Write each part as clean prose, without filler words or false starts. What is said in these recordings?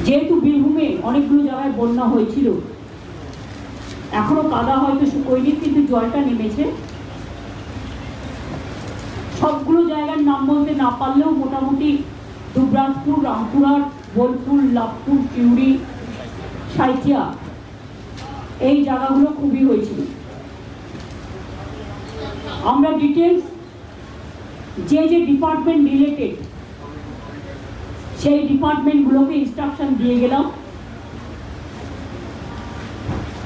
যেহেতু বীরভূমে অনেকগুলো জায়গায় বন্যা হয়েছিল, এখনো কাদা হয়তো শুকোয়নি, কিন্তু জলটা নেমেছে। সবগুলো জায়গার নাম বলতে না পারলেও মোটামুটি দুবরাজপুর, রামপুরহাট, বোলপুর, লাভপুর, চিউড়ি, সাঁইথিয়া, এই জায়গাগুলো খুবই হয়েছিল। আমরা ডিটেলস যে যে ডিপার্টমেন্ট রিলেটেড সেই ডিপার্টমেন্টগুলোকে ইনস্ট্রাকশন দিয়ে গেলাম।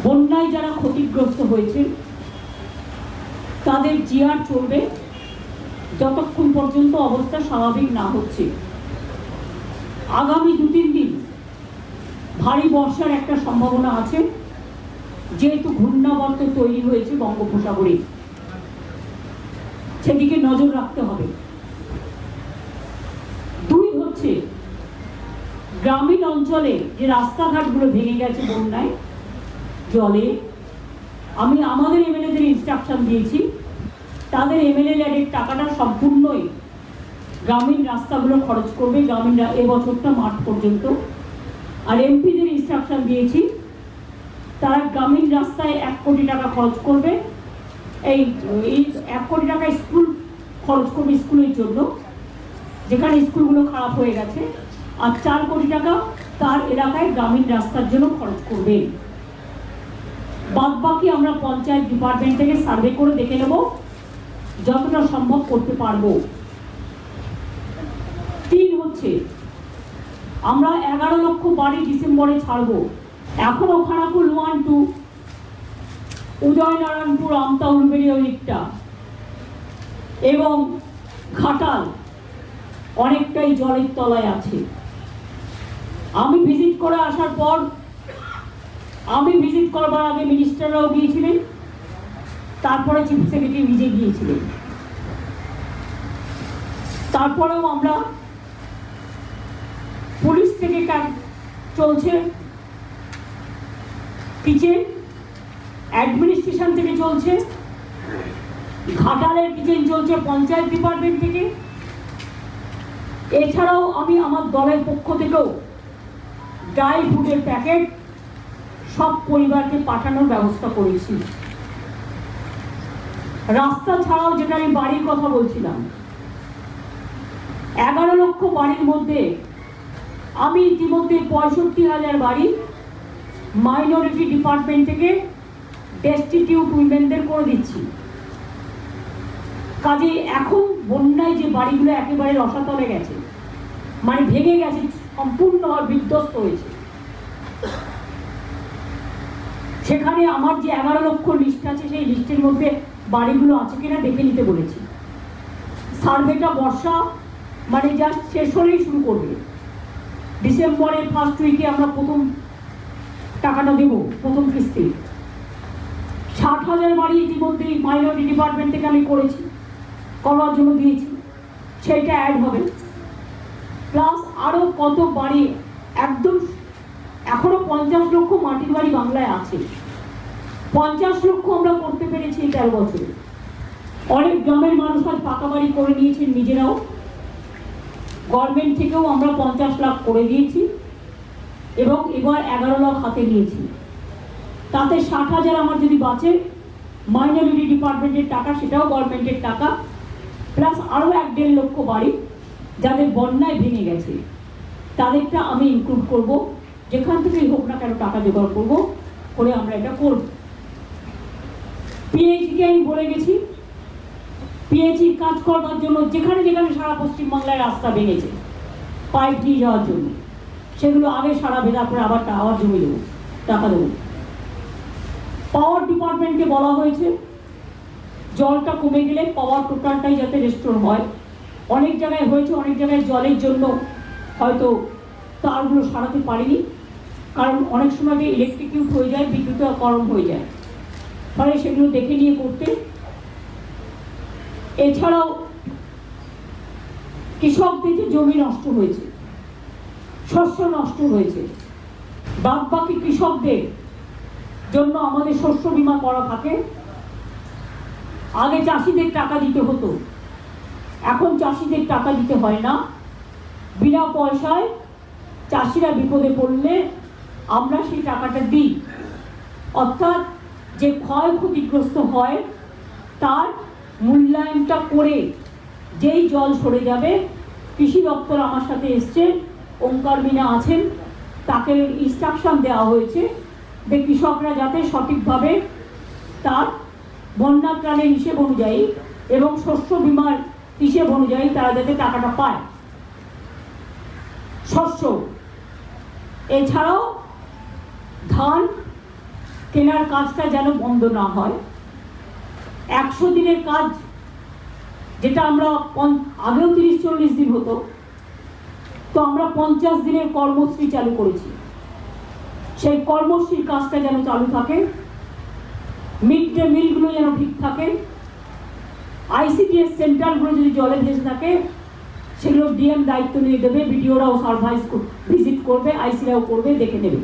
বন্যায় যারা ক্ষতিগ্রস্ত হয়েছে তাদের জিআর চলবে যতক্ষণ পর্যন্ত অবস্থা স্বাভাবিক না হচ্ছে। আগামী 2-3 দিন ভারী বর্ষার একটা সম্ভাবনা আছে, যেহেতু ঘূর্ণাবর্ত তৈরি হয়েছে বঙ্গোপসাগরে, সেদিকে নজর রাখতে হবে। 2 হচ্ছে গ্রামীণ অঞ্চলে যে রাস্তাঘাটগুলো ভেঙে গেছে বন্যায় জলে, আমি আমাদের এমএলএদের ইনস্ট্রাকশন দিয়েছি তাদের এমএলএ ল্যাডের টাকাটা সম্পূর্ণই গ্রামীণ রাস্তাগুলো খরচ করবে গ্রামীণ এবছরটা মার্চ পর্যন্ত। আর এমপিদের ইনস্ট্রাকশন দিয়েছি তারা গ্রামীণ রাস্তায় 1 কোটি টাকা খরচ করবে। এই 1 কোটি টাকা স্কুল খরচ করবে স্কুলের জন্য, যেখানে স্কুলগুলো খারাপ হয়ে গেছে, আর 4 কোটি টাকা তার এলাকায় গ্রামীণ রাস্তার জন্য খরচ করবে। বাদ বাকি আমরা পঞ্চায়েত ডিপার্টমেন্ট থেকে সার্ভে করে দেখে নেব যতটা সম্ভব করতে পারবো। 3 হচ্ছে আমরা 11 লক্ষ বাড়ি ডিসেম্বরে ছাড়বো। এখনো খানাকুল 1, 2, উদয়নারায়ণপুর, আমতা, উলবেড়ি ওই দিকটা এবং ঘাটাল অনেকটাই জলের তলায় আছে। আমি ভিজিট করে আসার পর, আমি ভিজিট করবার আগে মিনিস্টাররাও গিয়েছিলেন, তারপরে চিফ সেক্রেটারি নিজে গিয়েছিলেন। তারপরেও আমরা পুলিশ থেকে চলছে কিচেন, অ্যাডমিনিস্ট্রেশন থেকে চলছে, ঘাটালের কিচেন চলছে পঞ্চায়েত ডিপার্টমেন্ট থেকে। এছাড়াও আমি আমার দলের পক্ষ থেকেও ড্রাই ফ্রুটের প্যাকেট সব পরিবারকে পাঠানোর ব্যবস্থা করেছি। রাস্তা ছাড়াও যেটা আমি বাড়ির কথা বলছিলাম, 11 লক্ষ বাড়ির মধ্যে আমি ইতিমধ্যে 65,000 বাড়ি মাইনরিটি ডিপার্টমেন্ট থেকে ডেস্টিটিউট উইমেনদের করে দিচ্ছি। কাজে এখন বন্যায় যে বাড়িগুলো একেবারে রসাতলে গেছে, মানে ভেঙে গেছে, সম্পূর্ণভাবে বিধ্বস্ত হয়েছে, সেখানে আমার যে 11 লক্ষ লিস্ট আছে সেই লিস্টের মধ্যে বাড়িগুলো আছে কিনা দেখে নিতে বলেছি। সার্ভেটা বর্ষা মানে জাস্ট শেষ হলেই শুরু করবে। ডিসেম্বরের ফার্স্ট উইকে আমরা প্রথম টাকাটা দেব, প্রথম কিস্তি। 60,000 বাড়ি ইতিমধ্যেই মাইনরিটি ডিপার্টমেন্ট থেকে আমি করেছি, করার জন্য দিয়েছি, সেইটা অ্যাড হবে। প্লাস আরও কত বাড়ি একদম এখনো 50 লক্ষ মাটির বাড়ি বাংলায় আছে। 50 লক্ষ আমরা করতে পেরেছি এই 13 বছরে। অনেক গ্রামের মানুষ আজ পাকা বাড়ি করে নিয়েছেন নিজেরাও। গভর্নমেন্ট থেকেও আমরা 50 লাখ করে দিয়েছি এবং এবার 11 লাখ হাতে নিয়েছি। তাতে 60,000 আমার যদি বাঁচে, মাইনরিটি ডিপার্টমেন্টের টাকা, সেটাও গভর্নমেন্টের টাকা, প্লাস আরও 1-1.5 লক্ষ বাড়ি যাদের বন্যায় ভেঙে গেছে, তাদেরটা আমি ইনক্লুড করব। যেখান থেকেই হোক না কেন টাকা জোগাড় করবো, করে আমরা এটা করব। পিএইচকে আমি বলে গেছি, পিএইচি কাজ করবার জন্য যেখানে যেখানে সারা পশ্চিমবাংলায় রাস্তা ভেঙেছে পাইপ দিয়ে যাওয়ার জন্য, সেগুলো আগে সারা ভেদা করে আবার জমি দেবো, টাকা দেবো। পাওয়ার ডিপার্টমেন্টকে বলা হয়েছে জলটা কমে গেলে পাওয়ার টোটালটাই যাতে রেস্টোর হয়। অনেক জায়গায় হয়েছে, অনেক জায়গায় জলের জন্য হয়তো তারগুলো সারাতে পারিনি, কারণ অনেক সময় ইলেকট্রিকিউট হয়ে যায়, বিদ্যুৎকরণ হয়ে যায়, ফলে সেগুলো দেখে নিয়ে করতে। এছাড়াও কৃষকদের যে জমি নষ্ট হয়েছে, শস্য নষ্ট হয়েছে, বাদ বাকি কৃষকদের জন্য আমাদের শস্য বীমা করা থাকে। আগে চাষিদের টাকা দিতে হতো, এখন চাষিদের টাকা দিতে হয় না, বিনা পয়সায় চাষিরা বিপদে পড়লে আমরা সেই টাকাটা দিই, অর্থাৎ যে ক্ষয়ক্ষতিগ্রস্ত হয় তার মূল্যায়নটা করে যেই জল সরে যাবে, কৃষি দপ্তর আমার সাথে এসছে, ওঙ্কার মিনা আছেন, তাকে ইনস্ট্রাকশন দেওয়া হয়েছে যে কৃষকরা যাতে সঠিকভাবে তার বন্যা ত্রাণের হিসেব অনুযায়ী এবং শস্য বীমার হিসেব অনুযায়ী তারা যাতে টাকাটা পায়। শস্য এছাড়াও ধান কেনার কাজটা যেন বন্ধ না হয়। 100 দিনের কাজ, যেটা আমরা আগেও 30-40 দিন হতো, তো আমরা 50 দিনের কর্মশ্রী চালু করেছি। সেই কর্মশ্রীর কাজটা যেন চালু থাকে, মিড ডে মিলগুলো যেন ঠিক থাকে, ICDS সেন্টারগুলো যদি জলে ভেসে থাকে সেগুলো ডিএম দায়িত্ব নিয়ে দেবে, বিডিওরাও সার্ভাইস ভিজিট করবে, আইসিরাও করবে, দেখে নেবে।